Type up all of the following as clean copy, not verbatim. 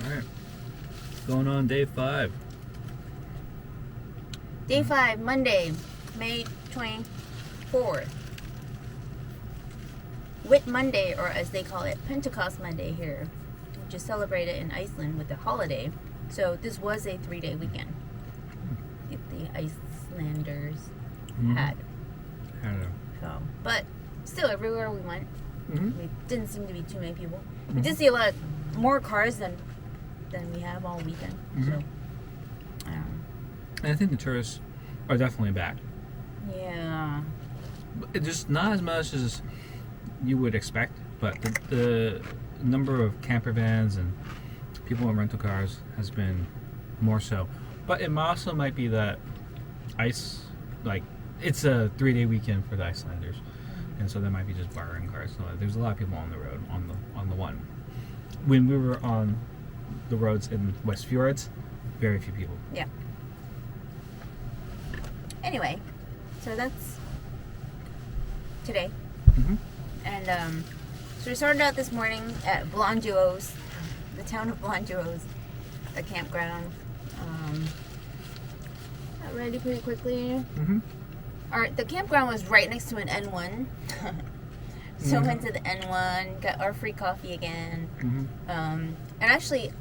Alright. Going on day 5. Day 5, Monday, May 24th. Whit Monday, or as they call it, Pentecost Monday here, which is celebrated in Iceland with the holiday. So this was a 3-day weekend. The Icelanders had. So, but still, everywhere we went, it didn't seem to be too many people. We did see a lot more cars than we have all weekend. So, And I think the tourists are definitely back. yeah. But just not as much as you would expect, but the number of camper vans and people in rental cars has been more so. But it also might be that it's a 3-day weekend for the Icelanders, and so there might be just borrowing cars. So there's a lot of people on the road on the one. When we were on the roads in West Fjords, very few people. Yeah. Anyway, so that's today. And so we started out this morning at Blonduos, the town of Blonduos, the campground. Got ready pretty quickly. The campground was right next to an N1. So went to the N1, got our free coffee again. And actually,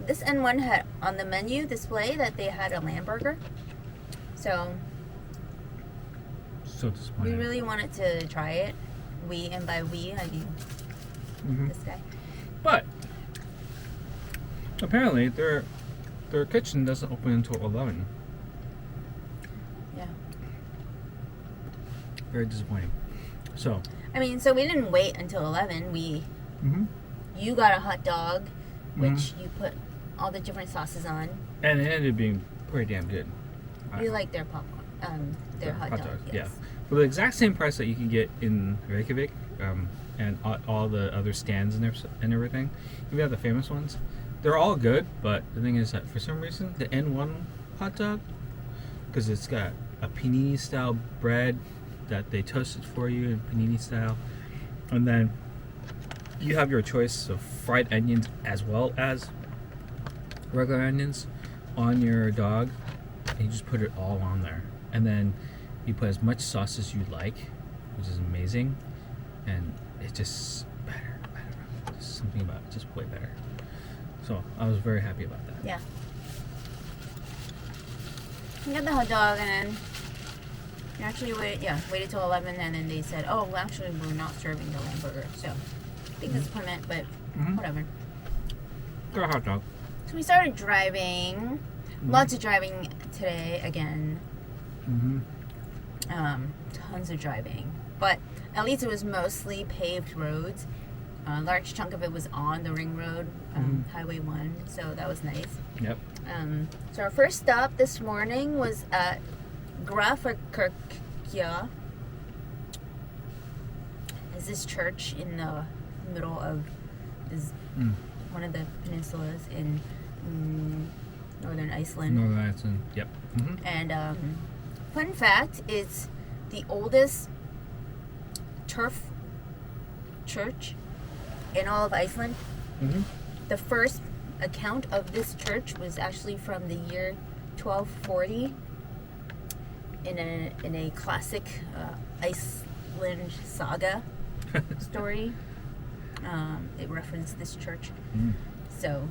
this N1 had on the menu display that they had a lamb burger. So disappointing. we really wanted to try it. We, and by we, I mean this guy. But apparently their kitchen doesn't open until 11. Yeah. Very disappointing. So we didn't wait until 11. You got a hot dog, which you put all the different sauces on. And it ended up being pretty damn good. You like their popcorn, their hot dog. Yes. Yeah. For the exact same price that you can get in Reykjavik, and all the other stands and everything, we have the famous ones. They're all good, but the thing is that for some reason the N1 hot dog, because it's got a panini style bread that they toasted for you in panini style, and then you have your choice of fried onions as well as regular onions on your dog, and you just put it all on there, and then you put as much sauce as you like, which is amazing, and it's just better. I don't know, there's something about it, just way better. So I was very happy about that. Yeah. We got the hot dog, and then we actually waited till 11, and then they said, oh, well, actually we're not serving the lamb burger. So big disappointment, but whatever. Got a hot dog. So we started driving. Lots of driving today again. Tons of driving, but at least it was mostly paved roads. A large chunk of it was on the ring road, Highway 1, so that was nice. Yep. So our first stop this morning was at Grafarkirkja. Is this church in the middle of one of the peninsulas in Northern Iceland. Northern Iceland, yep. And fun fact, it's the oldest turf church in all of Iceland. The first account of this church was actually from the year 1240 in a classic Iceland saga story. It referenced this church. So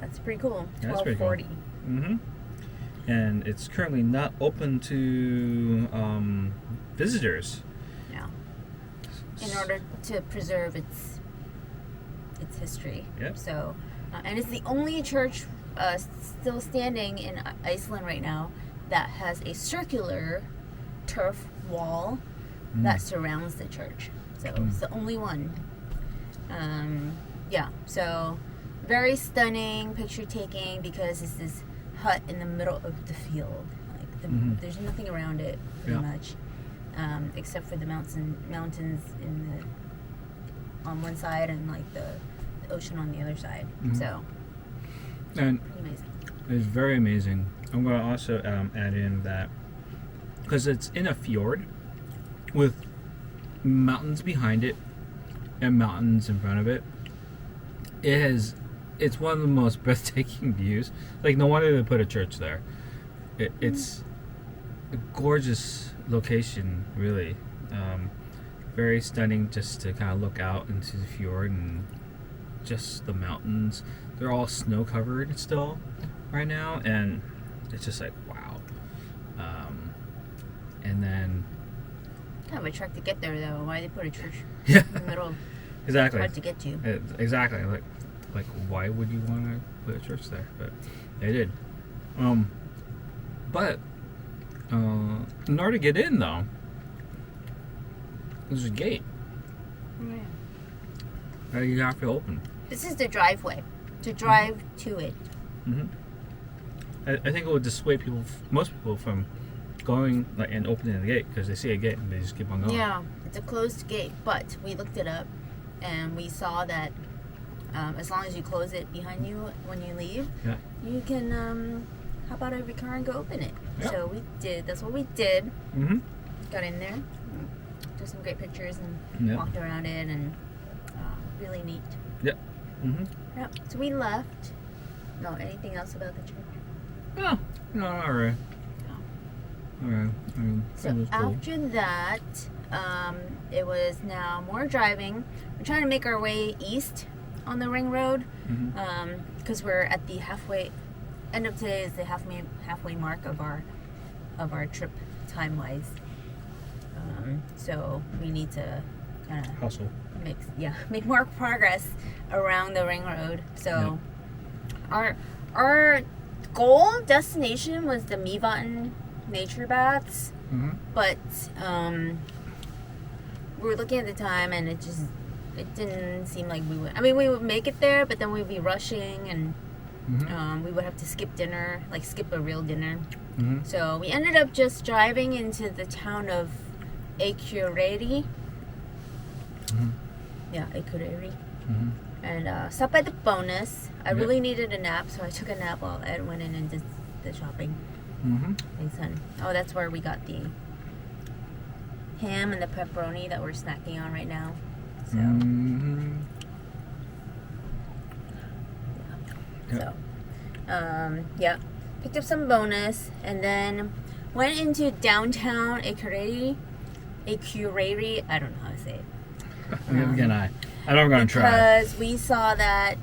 that's pretty cool. That's 1240. Pretty cool. And it's currently not open to visitors. No. In order to preserve its history. Yep. So, and it's the only church still standing in Iceland right now that has a circular turf wall that surrounds the church. So it's the only one. So very stunning picture taking, because it's this hut in the middle of the field. Like there's nothing around it pretty much, except for the mountains on one side and like the ocean on the other side. So and amazing. It's very amazing. I'm going to also add in that because it's in a fjord with mountains behind it and mountains in front of it, it has it's one of the most breathtaking views. Like, no wonder they put a church there. It's a gorgeous location, really. Very stunning just to kind of look out into the fjord and just the mountains. They're all snow covered still right now, and it's just like, wow. And then Kind of a trek to get there, though. Why they put a church yeah, in the middle? exactly. Hard to get to. Exactly. Like why would you want to put a church there? But they did. But in order to get in, though, there's a gate Yeah. that you have to open. This is the driveway. To drive to it. Mm-hmm. I think it would dissuade people, most people, from going and opening the gate because they see a gate and they just keep on going. Yeah, it's a closed gate, but we looked it up and we saw that as long as you close it behind you when you leave, Yeah. you can hop out of your car and go open it. Yeah. So we did. That's what we did. Mm-hmm. Got in there, took some great pictures, and Yeah. walked around it, and really neat. Yep. Mm-hmm. Yep. So we left. No, anything else about the church? No, all right. All right. I mean, So it was cool. after that, it was now more driving. We're trying to make our way east on the ring road Mm-hmm. because we're at the end of today is the halfway mark of our trip time wise. So we need to kind of Hustle. make more progress around the ring road. So our goal destination was the Mývatn nature baths. Mm-hmm. But we were looking at the time, and it didn't seem like we would. I mean, we would make it there, but then we'd be rushing, and Mm-hmm. we would have to skip dinner, like skip a real dinner. Mm-hmm. So we ended up just driving into the town of Akureyri. Mm-hmm. Yeah, Akureyri. Mm-hmm. And stopped by the bonus. I Yep. really needed a nap, so I took a nap while Ed went in and did the shopping. Mm-hmm. Thanks, hon. Oh, that's where we got the ham and the pepperoni that we're snacking on right now. So, Mm-hmm. so, yeah. Picked up some bonus and then went into downtown Akureyri. I don't know how to say it. Again, I'm never gonna try. Because we saw that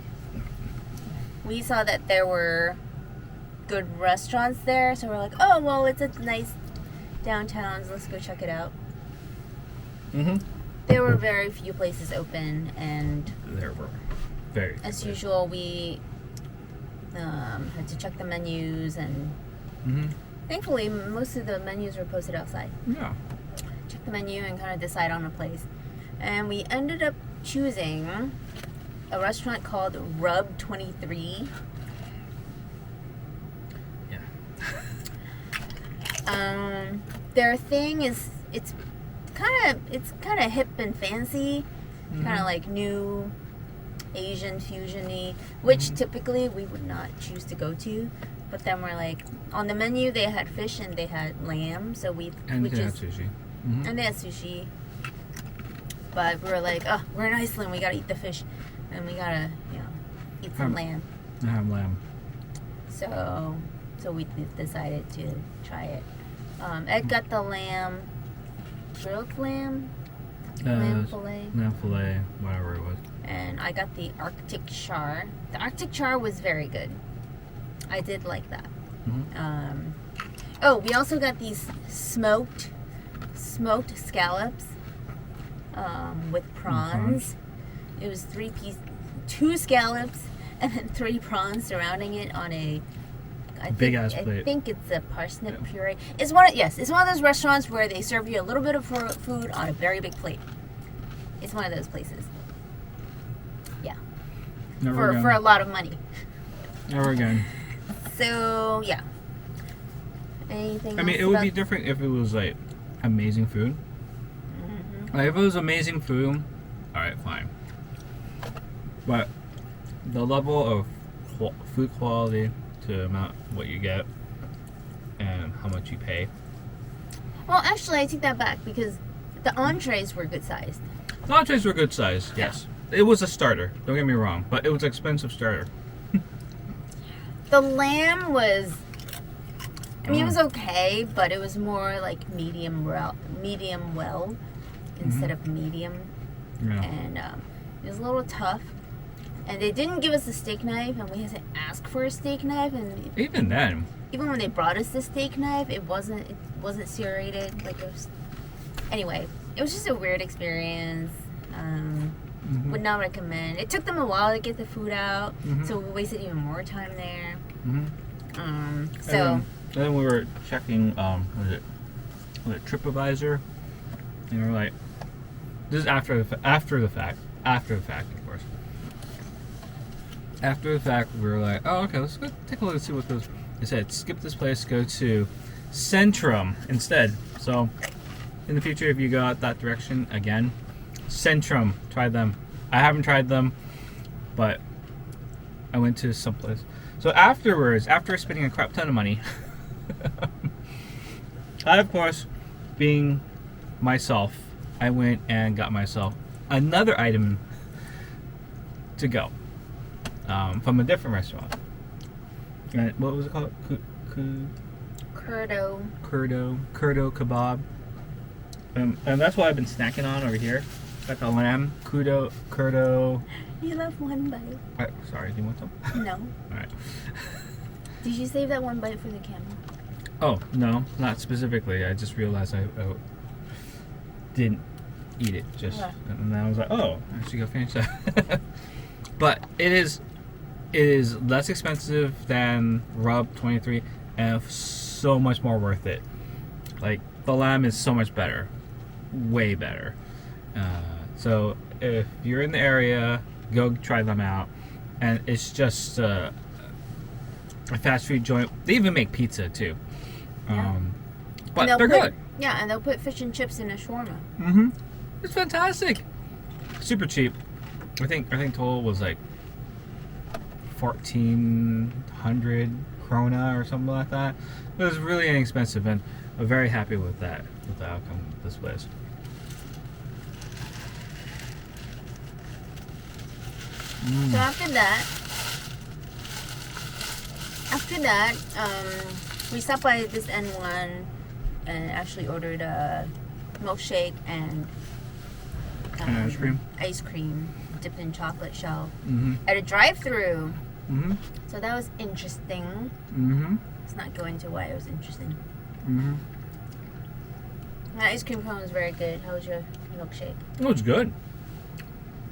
there were good restaurants there, so we're like, oh well, it's a nice downtown, so let's go check it out. Mm-hmm. There were very few places open, and There were very. as usual, we had to check the menus, and Mm-hmm. thankfully, most of the menus were posted outside. Yeah. Check the menu and kind of decide on a place, and we ended up choosing a restaurant called Rub 23. Yeah. Their thing is it's kind of hip and fancy, kind of like new Asian fusion-y, which typically we would not choose to go to. But then we're like, on the menu they had fish and they had lamb, so we And you can have just sushi. Mm-hmm. and they had sushi. But we were like, oh, we're in Iceland, we gotta eat the fish, and we gotta eat some lamb. I have lamb. So we decided to try it. Ed got the grilled lamb fillet, Lamb fillet, whatever it was. and I got the Arctic char. The Arctic char was very good. I did like that. Mm-hmm. We also got these smoked scallops with prawns. It was 2 scallops and then 3 prawns surrounding it on a Big ass plate. I think it's a parsnip puree. It's one of those restaurants where they serve you a little bit of food on a very big plate. It's one of those places. Yeah. Never again. For a lot of money. Never again. So yeah. Anything I mean, else it would be about- different if it was like amazing food. Like, if it was amazing food, all right, fine. But the level of food quality to amount what you get and how much you pay. Well, actually, I take that back because the entrees were good sized. The entrees were good size, yes. It was a starter. Don't get me wrong, but it was an expensive starter. The lamb was, I mean, it was okay, but it was more like medium well instead of medium. Yeah. And it was a little tough. And they didn't give us a steak knife, and we had to ask for a steak knife. And Even then. even when they brought us the steak knife, it wasn't serrated. Like it was. Anyway, it was just a weird experience. Would not recommend. It took them a while to get the food out, so we wasted even more time there. So. And then we were checking, was it TripAdvisor? And we were like, this is after the fact, of course. After the fact, we were like, oh, okay, let's go take a look and see what those. They said, skip this place, go to Centrum instead. So, in the future, if you go out that direction again, Centrum, try them. I haven't tried them, but I went to some place. So afterwards, after spending a crap ton of money, I, of course, being myself, I went and got myself another item to go from a different restaurant. And what was it called? Kurdo Kebab. And that's what I've been snacking on over here. Got the lamb, Kurdo. You left one bite. Sorry, do you want some? No. Alright. Did you save that one bite for the camera? Oh, no, not specifically. I just realized I didn't eat it. And then I was like, oh, I should go finish that. But it is less expensive than Rub 23 and so much more worth it. Like, the lamb is so much better. Way better. So if you're in the area, go try them out. And it's just a fast food joint. They even make pizza too. But they're good. Yeah, and they'll put fish and chips in a shawarma. It's fantastic. Super cheap. I think total was like 1,400 krona or something like that. It was really inexpensive, and I'm very happy with that, with the outcome of this place. So after that, we stopped by this N1 and actually ordered a milkshake and ice cream dipped in chocolate shell at a drive-through. So that was interesting. Let's not go into why it was interesting. The ice cream cone was very good. How was your milkshake? It was good.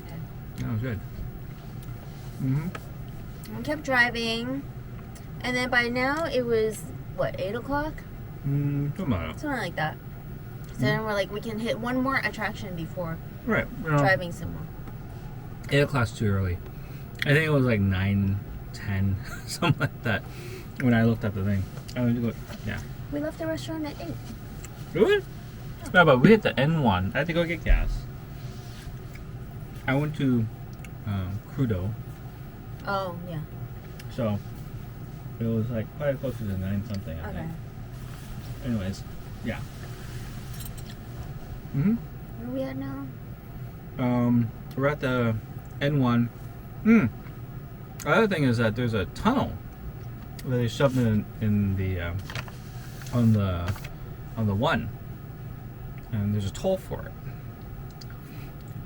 Okay. That was good. We kept driving, and then by now it was what, 8 o'clock? Something like that. So then we're like, we can hit one more attraction before driving somewhere. 8 o'clock's too early. I think it was like 9, 10, something like that. When I looked at the thing, I was going, yeah. We left the restaurant at 8. Really? No, but we hit the N1. I had to go get gas. I went to Kurdo. Oh, yeah. So it was like probably closer to 9 something, I think. Anyways, yeah. Where are we at now? We're at the N1. The other thing is that there's a tunnel that they shoved in the on the one, and there's a toll for it.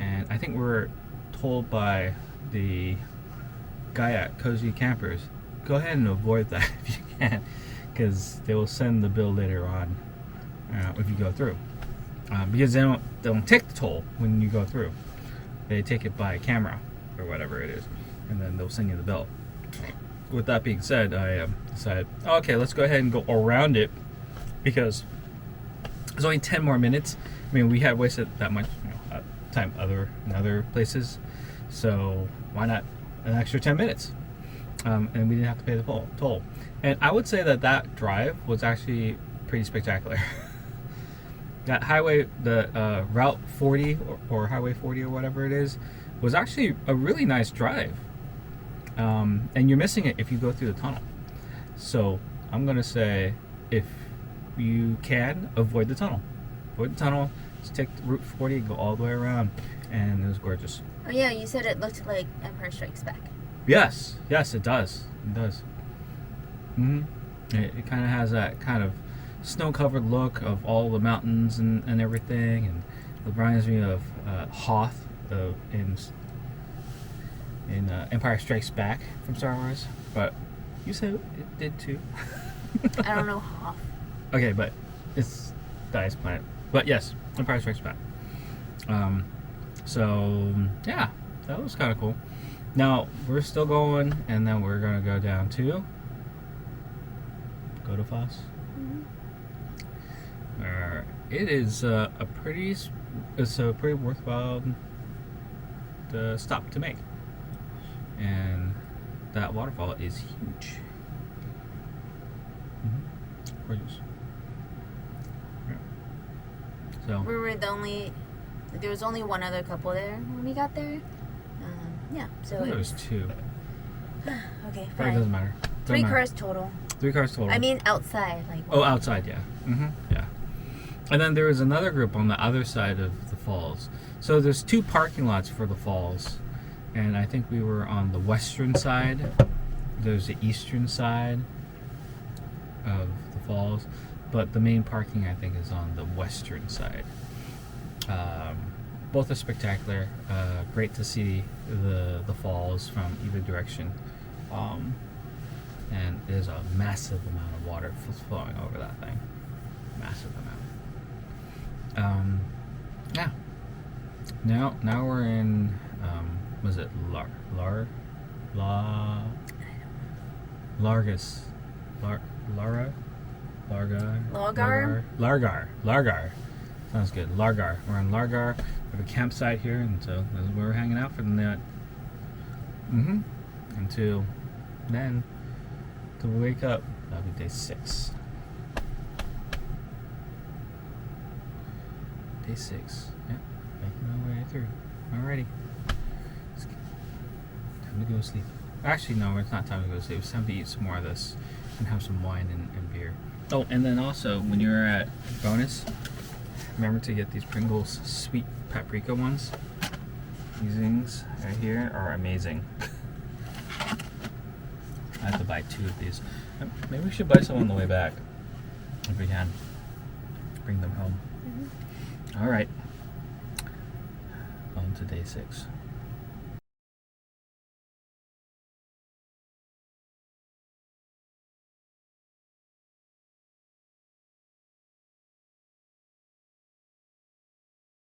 And I think we're told by the guy at Cozy Campers, go ahead and avoid that if you can, because they will send the bill later on if you go through. Because they don't take the toll when you go through. They take it by camera or whatever it is, and then they'll send you the bill. With that being said, I decided, okay, let's go ahead and go around it, because there's only 10 more minutes. I mean, we had wasted that much time in other places, so why not an extra 10 minutes? And we didn't have to pay the toll. And I would say that drive was actually pretty spectacular. That highway, the Route 40 or Highway 40 or whatever it is, was actually a really nice drive. And you're missing it if you go through the tunnel. So I'm going to say, if you can, avoid the tunnel. Avoid the tunnel. Just take Route 40, go all the way around, and it was gorgeous. Oh yeah, you said it looked like Empire Strikes Back. Yes, it does. It does. Mm-hmm. It kind of has that kind of snow-covered look of all the mountains and everything, and it reminds me of Hoth in Empire Strikes Back from Star Wars. But you said it did too. I don't know Hoth. Okay, but it's the ice planet. But yes, Empire Strikes Back. So yeah, that was kind of cool. Now we're still going, and then we're gonna go down to Godafoss. It is it's a pretty worthwhile stop to make, and that waterfall is huge. Gorgeous. Yeah. So We were there was only one other couple there when we got there. Yeah, so there was two. okay, But it doesn't matter. Three cars total. 3 cars total. I mean outside, like. Oh, outside, yeah. Yeah. And then there was another group on the other side of the falls. So there's 2 parking lots for the falls, and I think we were on the western side. There's the eastern side of the falls, but the main parking, I think, is on the western side. Both are spectacular. Great to see the falls from either direction. And there's a massive amount of water flowing over that thing. Massive amount. Yeah. Now we're in. Was it Largus? Largar. Sounds good. Largar. We're in Largar. We have a campsite here, and so this is where we're hanging out for the night. Until then, till we wake up, that'll be day 6. Day 6. Yep. Making our way through. Alrighty. Time to go to sleep. Actually, no, it's not time to go to sleep. It's time to eat some more of this and have some wine and beer. Oh, and then also, when you're at Bonus, remember to get these Pringles sweet paprika ones. These things right here are amazing. I have to buy 2 of these. Maybe we should buy some on the way back, if we can. Bring them home. All right. On to day 6.